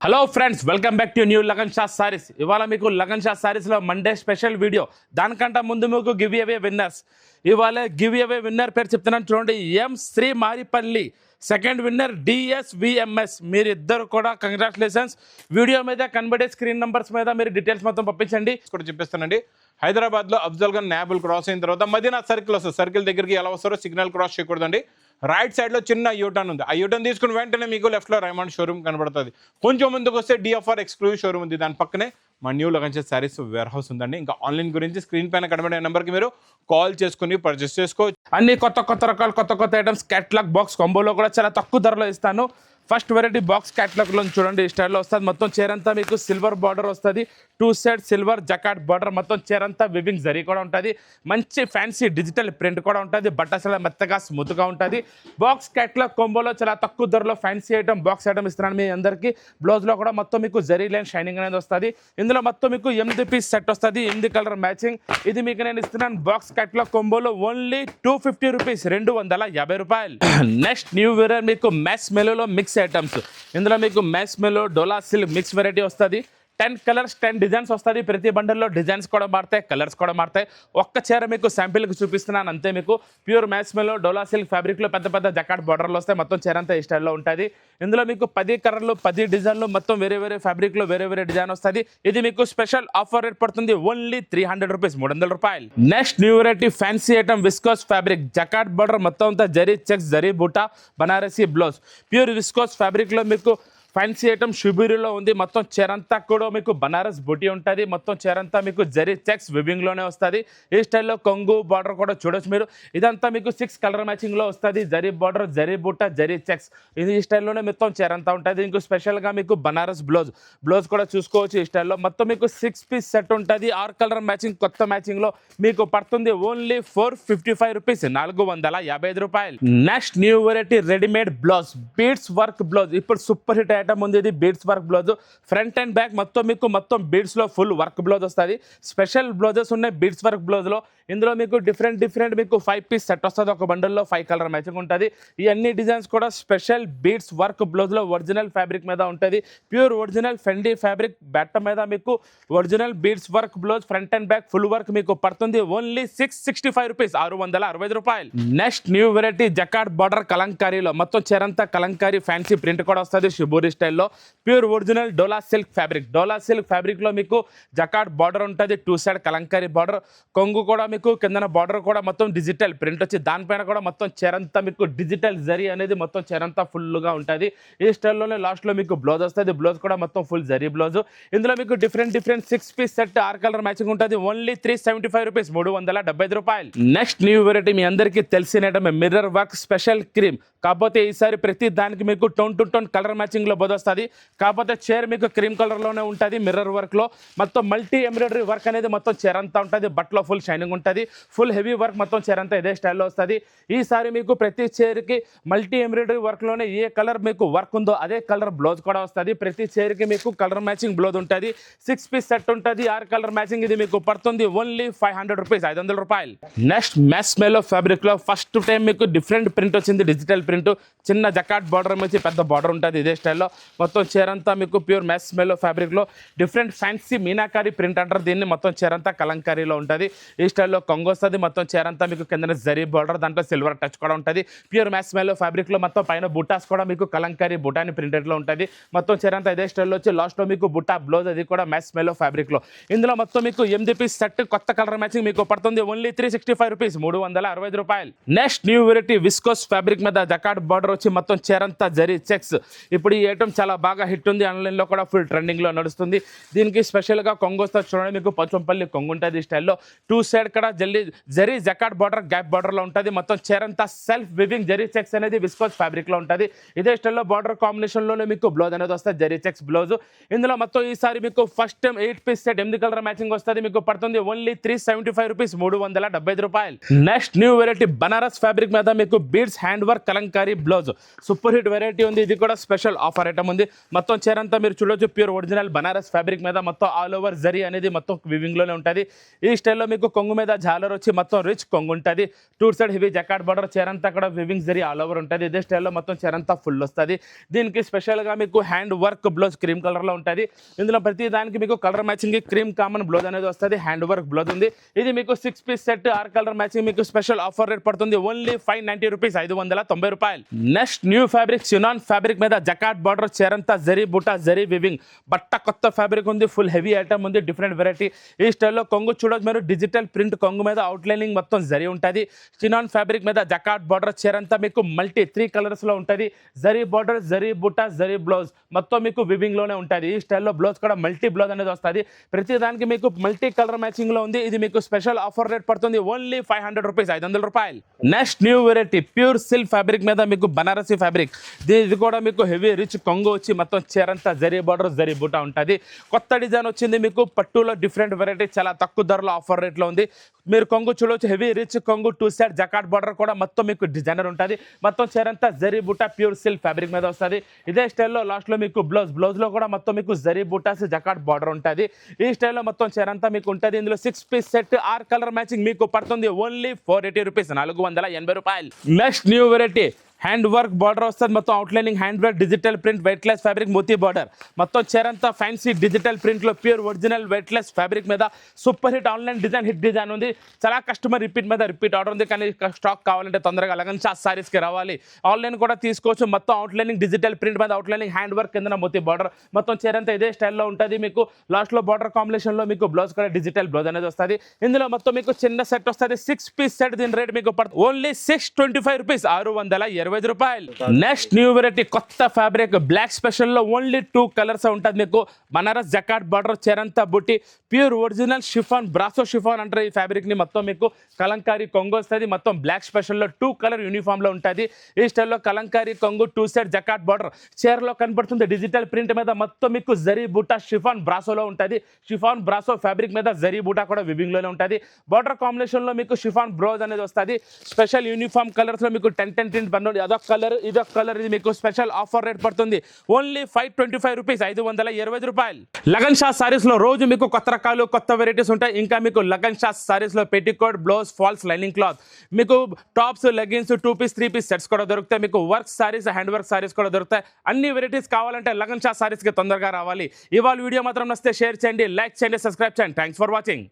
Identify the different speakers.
Speaker 1: Hello friends, welcome back to new Lagan Shah sarees. ఇవాళ మీకు లగన్ షా సారీస్లో మండే స్పెషల్ వీడియో. దానికంటే ముందు మీకు గివ్ అవే విన్నర్స్. ఇవాళ గివ్ అవే విన్నర్ పేరు చెప్తున్నాను చూడండి. M Sri Maripalli. Second winner DSVMS. మీరిద్దరు కూడా కంగ్రాచులేషన్స్. వీడియో మీద కనబడే స్క్రీన్ నంబర్స్ మీద మీరు డీటెయిల్స్ మొత్తం పంపించండి.
Speaker 2: కూడా చెప్పేస్తానండి. హైదరాబాద్లో అఫ్జల్ ఖాన్ నాబుల్ క్రాస్ అయిన తర్వాత మదీనా సర్కిల్ వస్తుంది. సర్కిల్ దగ్గరికి ఎలా వస్తారో సిగ్నల్ క్రాస్ చేయకూడదండి. రైట్ సైడ్లో చిన్న యూటర్న్ ఉంది. ఆ యూటర్న్ తీసుకుని వెంటనే మీకు లెఫ్ట్లో రైమండ్ షోరూమ్ కనబడుతుంది. కొంచెం ముందుకు వస్తే డిఎఫ్ఆర్ ఎక్స్క్లూజివ్ షోరూమ్ ఉంది. దాని పక్కనే మా new Lagan Shah sarees warehouse ఉందండి. ఇంకా ఆన్లైన్ గురించి స్క్రీన్ పైన కనబడే నెంబర్కి మీరు కాల్ చేసుకుని పర్చేస్ చేసుకోవచ్చు.
Speaker 1: అన్ని కొత్త రకాలు కొత్త ఐటమ్స్ క్యాట్లాగ్ బాక్స్ కాంబోలో కూడా చాలా తక్కువ ధరలో ఇస్తాను. ఫస్ట్ వెరైటీ బాక్స్ క్యాట్లాగ్లో చూడండి. ఈ స్టైల్లో వస్తుంది. మొత్తం చీరంతా మీకు సిల్వర్ బార్డర్ వస్తుంది. 2 సైడ్ సిల్వర్ జకాట్ బార్డర్. మొత్తం చీరంతా వివింగ్ జరీ కూడా ఉంటుంది. మంచి ఫ్యాన్సీ డిజిటల్ ప్రింట్ కూడా ఉంటుంది. బట్ట చాలా మెత్తగా స్మూత్గా ఉంటుంది. బాక్స్ క్యాట్లాగ్ కాంబోలో చాలా తక్కువ ధరలో ఫ్యాన్సీ ఐటమ్ బాక్స్ ఐటమ్ ఇస్తున్నాను మీ అందరికీ. బ్లౌజ్లో కూడా మొత్తం మీకు జరీ లైన్ షైనింగ్ అనేది వస్తుంది. ఇందులో మొత్తం మీకు 8 పీస్ సెట్ వస్తుంది. 8 కలర్ మ్యాచింగ్. ఇది మీకు నేను ఇస్తున్నాను బాక్స్ క్యాట్లాగ్ కాంబోలో ఓన్లీ 250 రూపీస్, 250 రూపాయలు. నెక్స్ట్ న్యూ వేరియర్ మీకు మ్యాస్ మెలోలో మిక్స్ ఐటమ్స్. ఇందులో మీకు మ్యాస్ మెలో డోలా సిల్క్ మిక్స్ వెరైటీ వస్తుంది. 10 కలర్స్ 10 డిజైన్స్ వస్తుంది. ప్రతి బండల్లో డిజైన్స్ కూడా మారుతాయి, కలర్స్ కూడా మారుతాయి. ఒక్క చీర మీకు శాంపిల్కి చూపిస్తున్నాను అంతే. మీకు ప్యూర్ మ్యాస్ మెలో డోలా సిల్క్ ఫ్యాబ్రిక్లో పెద్ద జకాట్ బార్డర్లు వస్తాయి. మొత్తం చీర అంతా ఈ స్టైల్లో ఉంటుంది. ఇందులో మీకు 10 కలర్లు 10 డిజైన్లు మొత్తం వేరే ఫ్యాబ్రిక్లో వేరే డిజైన్ వస్తుంది. ఇది మీకు స్పెషల్ ఆఫర్ రేట్ పడుతుంది. ఓన్లీ 300 రూపీస్, 300 రూపాయలు. Next new variety fancy item viscose fabric జకాట్ border మొత్తం అంతా జరీ చెక్స్ జరీ బూటా బనారసీ బ్లౌజ్. ప్యూర్ విస్కోస్ ఫ్యాబ్రిక్లో మీకు ఫ్యాన్సీ ఐటమ్ షుబీరులో ఉంది. మొత్తం చీరంతా కూడా మీకు బనారస్ బుటీ ఉంటుంది. మొత్తం చీరంతా మీకు జరీ చెక్స్ వివింగ్లోనే వస్తుంది. ఈ స్టైల్లో కొంగు బార్డర్ కూడా చూడొచ్చు మీరు. ఇదంతా మీకు 6 కలర్ మ్యాచింగ్లో వస్తుంది. జరీ బార్డర్ జరీ బుట్ట జరీ చెక్స్. ఇది ఈ స్టైల్లోనే మొత్తం చీరంతా ఉంటుంది. ఇంకో స్పెషల్గా మీకు బనారస్ బ్లౌజ్ కూడా చూసుకోవచ్చు. ఈ స్టైల్లో మొత్తం మీకు 6 పీస్ సెట్ ఉంటుంది. 6 కలర్ మ్యాచింగ్ కొత్త మ్యాచింగ్లో మీకు పడుతుంది. ఓన్లీ 455 రూపీస్, 455 రూపాయలు. Next new variety readymade blouse beads work blouse. ఇప్పుడు సూపర్ హిట్ ఐటమ్ ఉంది. ఇది beads work blouse. Front and back మొత్తం మీకు బీడ్స్లో ఫుల్ వర్క్ బ్లౌజ్ వస్తుంది. స్పెషల్ బ్లౌజెస్ ఉన్నాయి బీడ్స్ వర్క్ బ్లౌజ్లో. ఇందులో మీకు డిఫరెంట్ మీకు 5 పీస్ సెట్ వస్తుంది. ఒక బండల్లో 5 కలర్ మ్యాచింగ్ ఉంటుంది. ఈ అన్ని డిజైన్స్ కూడా స్పెషల్ బీడ్స్ వర్క్ బ్లౌజ్లో ఒరిజినల్ ఫ్యాబ్రిక్ మీద ఉంటుంది. ప్యూర్ ఒరిజినల్ ఫెండీ ఫ్యాబ్రిక్ బట్ట మీద మీకు original beads work blouse front and back full work మీకు పడుతుంది. ఓన్లీ 665 రూపీస్, 665 రూపాయలు. Next new variety jacquard border కలంకారీలో మొత్తం చీరంతా కలంకారీ ఫ్యాన్సీ ప్రింట్ కూడా వస్తుంది. షిబోరి స్టైల్లో ప్యూర్ ఒరిజినల్ డోలా సిల్క్ ఫ్యాబ్రిక్లో మీకు జకాట్ బార్డర్ ఉంటుంది. 2 సైడ్ కలంకారీ బార్డర్. కొంగు కూడా మీకు కిందన బార్డర్ కూడా మొత్తం డిజిటల్ ప్రింట్ వచ్చి దానిపైన కూడా మొత్తం చీరంతా మీకు డిజిటల్ జరీ అనేది మొత్తం చీరంతా ఫుల్గా ఉంటుంది. ఈ స్టైల్లోనే లాస్ట్లో మీకు బ్లౌజ్ వస్తుంది. బ్లౌజ్ కూడా మొత్తం ఫుల్ జరీ బ్లౌజ్. ఇందులో మీకు different 6 piece set 6 colour matching ఉంటుంది. ఓన్లీ 375 రూపీస్, 375 రూపాయలు. నెక్స్ట్ న్యూ వెరైటీ మీ అందరికీ తెలిసిన మిర్రర్ వర్క్ స్పెషల్ క్రీమ్. కాకపోతే ఈసారి ప్రతి దానికి మీకు టోన్ టు టోన్ కలర్ మ్యాచింగ్లో వస్తుంది. కాకపోతే చైర్ మీకు క్రీమ్ కలర్లోనే ఉంటుంది. మిర్రర్ వర్క్లో మొత్తం మల్టీ ఎంబ్రాయిడరీ వర్క్ అనేది మొత్తం చైర్ అంతా ఉంటుంది. బట్టలో ఫుల్ షైనింగ్ ఉంటుంది. ఫుల్ హెవీ వర్క్ మొత్తం చైర్ అంతా ఇదే స్టైల్లో వస్తుంది. ఈసారి మీకు ప్రతి చైర్కి మల్టీ ఎంబ్రాయిడరీ వర్క్లోనే ఏ కలర్ మీకు వర్క్ ఉందో అదే కలర్ బ్లౌజ్ కూడా వస్తుంది. ప్రతి చైర్కి మీకు కలర్ మ్యాచింగ్ బ్లౌజ్ ఉంటుంది. 6 పీస్ సెట్ ఉంటుంది. 6 కలర్ మ్యాచింగ్. ఇది మీకు పడుతుంది ఓన్లీ 500 రూపీస్, 500 రూపాయలు. నెక్స్ట్ మ్యాస్ మెలో ఫ్యాబ్రిక్లో ఫస్ట్ టైం మీకు డిఫరెంట్ ప్రింట్ వచ్చింది. డిజిటల్ ప్రింట్ చిన్న జకాట్ బార్డర్ వచ్చి పెద్ద బార్డర్ ఉంటుంది. ఇదే స్టైల్లో మొత్తం చీరంతా మీకు ప్యూర్ మ్యాస్ మెలో ఫ్యాబ్రిక్లో డిఫరెంట్ ఫ్యాన్సీ మీనాకారి ప్రింట్ అంటారు దీన్ని. మొత్తం చీరంతా కలంకారీలో ఉంటుంది. ఈ స్టైల్లో కొంగు వస్తుంది. మొత్తం చీరంతా మీకు కింద జరీ బార్డర్, దాంట్లో సిల్వర్ టచ్ కూడా ఉంటుంది. ప్యూర్ మ్యాస్ మెలో ఫ్యాబ్రిక్లో మొత్తం పైన బుటాస్ కూడా మీకు కలంకారీ బుటాని ప్రింటెడ్లో ఉంటుంది. మొత్తం చీరంతా ఇదే స్టైల్లో వచ్చి లాస్ట్లో మీకు బుటా బ్లౌజ్ అది కూడా మ్యాస్ మెలో ఫ్యాబ్రిక్లో. ఇందులో మొత్తం మీకు 8 పీస్ సెట్ కొత్త కలర్ మ్యాచింగ్ మీకు పడుతుంది. ఓన్లీ 365 రూపీస్, 365 రూపాయలు. Next new variety viscose fabric మీద జకాట్ బార్డర్ వచ్చి మొత్తం చీరంతా జరీ చెక్స్. ఇప్పుడు ఈ ఐటమ్ చాలా బాగా హిట్ ఉంది. ఆన్లైన్లో కూడా ఫుల్ ట్రెండింగ్లో నడుస్తుంది. దీనికి స్పెషల్గా కొంగు వస్తుంది చూడండి. మీకు పచ్చంపల్లి కొంగు ఉంటుంది. ఈ స్టైల్లో 2 సైడ్ కూడా జరీ జకాట్ బార్డర్ గ్యాప్ బార్డర్లో ఉంటుంది. మొత్తం చీరంతా సెల్ఫ్ వివింగ్ జరీ చెక్స్ అనేది విస్కోస్ ఫ్యాబ్రిక్లో ఉంటుంది. ఇదే స్టైల్లో బార్డర్ కాంబినేషన్లోనే మీకు బ్లౌజ్ అనేది వస్తుంది. Zari checks blouse. ఇందులో మొత్తం ఈసారి మీకు first time 8 piece set 8 colour matching వస్తుంది. మీకు పడుతుంది ఓన్లీ 375 రూపీస్, 375 రూపాయలు. Next new variety Banaras fabric మీద మీకు beads hand work kalamkari blouse. Super hit variety ఉంది. ఇది కూడా స్పెషల్ ఆఫర్ ఆఫర్ ఐటమ్ ఉంది. మొత్తం చీర అంతా మీరు చూడొచ్చు ప్యూర్ ఒరిజినల్ బనారస్ ఫ్యాబ్రిక్ మీద మొత్తం ఆల్ ఓవర్ జరీ అనేది మొత్తం వివింగ్లోనే ఉంటుంది. ఈ స్టైల్లో మీకు కొంగు మీద జాలర్ వచ్చి మొత్తం రిచ్ కొంగు ఉంటుంది. టూ సైడ్ హెవీ జకాట్ బార్డర్, చీర అంతా కూడా వివింగ్ జరీ ఆల్ ఓవర్ ఉంటుంది. ఇదే స్టైల్లో మొత్తం చీర అంతా ఫుల్ వస్తుంది. దీనికి స్పెషల్గా మీకు హ్యాండ్ వర్క్ బ్లౌజ్ క్రీమ్ కలర్లో ఉంటుంది. ఇందులో ప్రతి దానికి మీకు colour matching cream common blouse అనేది వస్తుంది. హ్యాండ్ వర్క్ బ్లౌజ్ ఉంది. ఇది మీకు 6 పీస్ సెట్ 6 కలర్ మ్యాచింగ్ మీకు స్పెషల్ ఆఫర్ రేట్ పడుతుంది ఓన్లీ 590 రూపీస్, 590 రూపాయలు. Next new fabric chinon fabric మీద జకాట్ బార్డర్, చీరంతా జరీ బుటా జరీ వివింగ్ బట్ట కొత్త ఫ్యాబ్రిక్ ఉంది. ఫుల్ హెవీ ఐటమ్ ఉంది, డిఫరెంట్ వెరైటీ. ఈ స్టైల్లో కొంగు చూడొచ్చు మీరు డిజిటల్ ప్రింట్ కొంగు మీద అవుట్లైనింగ్ మొత్తం జరీ ఉంటుంది. చినాన్ ఫ్యాబ్రిక్ మీద జకాట్ బార్డర్, చీరంతా మీకు మల్టీ 3 కలర్స్ లో ఉంటుంది. జరీ బార్డర్, జరీ బుటా, జరీ బ్లౌజ్ మొత్తం మీకు వివింగ్ లోనే ఉంటుంది. ఈ స్టైల్లో బ్లౌజ్ కూడా మల్టీ బ్లౌజ్ అనేది వస్తుంది. ప్రతి దానికి మీకు మల్టీ కలర్ మ్యాచింగ్ లో ఉంది. ఇది మీకు స్పెషల్ ఆఫర్ రేట్ పడుతుంది ఓన్లీ 500 రూపీస్, 500 రూపాయలు. Next new variety pure silk fabric మీద మీకు బనారసి ఫ్యాబ్రిక్. ఇది కూడా మీకు హెవీ రిచ్ కొంగు వచ్చి మొత్తం చీరంతా జరీ బార్డర్ జరీ బూటా ఉంటుంది. కొత్త డిజైన్ వచ్చింది మీకు పట్టులో డిఫరెంట్ వెరైటీ, చాలా తక్కువ ధరలో ఆఫర్ రేట్లో ఉంది. మీరు కొంగు చూడవచ్చు హెవీ రిచ్ కొంగు, 2 సైడ్ జకాట్ బార్డర్ కూడా మొత్తం మీకు డిజైనర్ ఉంటుంది. మొత్తం చీరంతా జరీ బూటా ప్యూర్ సిల్క్ ఫ్యాబ్రిక్ మీద వస్తుంది. ఇదే స్టైల్లో లాస్ట్లో మీకు బ్లౌజ్ లో కూడా మొత్తం మీకు జరీ బూటాస్ జకాట్ బార్డర్ ఉంటుంది. ఈ స్టైల్లో మొత్తం చీరంతా మీకు ఉంటుంది. ఇందులో 6 పీస్ సెట్ 6 కలర్ మ్యాచింగ్ మీకు పడుతుంది ఓన్లీ 480 రూపీస్, 480 రూపాయలు. Next new variety hand work border వస్తుంది. మొత్తం outlining hand work digital print weight less fabric మోతీ బార్డర్. మొత్తం చీరంతా ఫ్యాన్సీ డిజిటల్ ప్రింట్లో pure original weight less fabric మీద super hit online design, hit design ఉంది. చాలా కస్టమర్ రిపీట్ మీద రిపీట్ ఆర్డర్ ఉంది. కానీ స్టాక్ కావాలంటే తొందరగా లగన్ షా సారీస్కి రావాలి. ఆన్లైన్ కూడా తీసుకోవచ్చు. మొత్తం అవుట్లైనింగ్ డిజిటల్ ప్రింట్ మీద అవుట్లైనింగ్ హ్యాండ్ వర్క్ కింద మోతీ బార్డర్. మొత్తం చీరంతా ఇదే స్టైల్లో ఉంటుంది. మీకు లాస్ట్లో బార్డర్ కాంబినేషన్లో మీకు బ్లౌజ్ కూడా డిజిటల్ బ్లౌజ్ అనేది వస్తుంది. ఇందులో మొత్తం మీకు చిన్న సెట్ వస్తుంది. 6 పీస్ సెట్. దీని రేట్ మీకు పడుతుంది ఓన్లీ 625 రూపీస్, 625 రూపాయలు. నెక్స్ట్ న్యూ వెరైటీ కొత్త ఫ్యాబ్రిక్ బ్లాక్ స్పెషల్ లో ఓన్లీ 2 కలర్స్ ఉంటుంది. మీకు బనారస్ జకాట్ బార్డర్, చీరంతా బుట్టి pure original chiffon, brasso chiffon అంటారు ఈ ఫ్యాబ్రిక్ ని. మొత్తం మీకు కలంకారీ కొంగు వస్తుంది. మొత్తం బ్లాక్ స్పెషల్ లో 2 కలర్ యూనిఫామ్ లో ఉంటుంది. ఈ స్టైల్లో కలంకారీ కొంగు, 2 సైడ్ జకాట్ బార్డర్, చీరలో కనబడుతుంది డిజిటల్ ప్రింట్ మీద మొత్తం మీకు జరీ బూటా షిఫాన్ బ్రాసోలో ఉంటుంది. షిఫాన్ బ్రాసో ఫ్యాబ్రిక్ మీద జరీ బూటా కూడా వివింగ్ లోనే ఉంటుంది. బార్డర్ కాంబినేషన్ లో మీకు షిఫాన్ బ్లౌజ్ అనేది వస్తుంది. స్పెషల్ యూనిఫామ్ కలర్స్ లో మీకు 10 ప్రింట్ బండి, అదొక కలర్ ఇదొక కలర్. ఇది మీకు స్పెషల్ ఆఫర్ రేట్ పడుతుంది ఓన్లీ 525 రూపీస్, 525 రూపాయలు. లగన్ షా సారీస్ లో రోజు మీకు కొత్త రకాలు కొత్త వెరైటీస్ ఉంటాయి. ఇంకా మీకు లగన్ షా సారీస్ లో petticoat, blouse, falls, lining cloth, మీకు tops, leggings, 2 piece 3 piece sets కూడా దొరుకుతాయి. మీకు work sarees, hand work sarees కూడా దొరుకుతాయి. అన్ని వెరైటీస్ కావాలంటే లగన్ షా సారీస్ కి తొందరగా రావాలి. ఇవాళ వీడియో మాత్రం నచ్చితే షేర్ చేయండి, లైక్ చేయండి, సబ్స్క్రైబ్ చేయండి. Thanks for watching.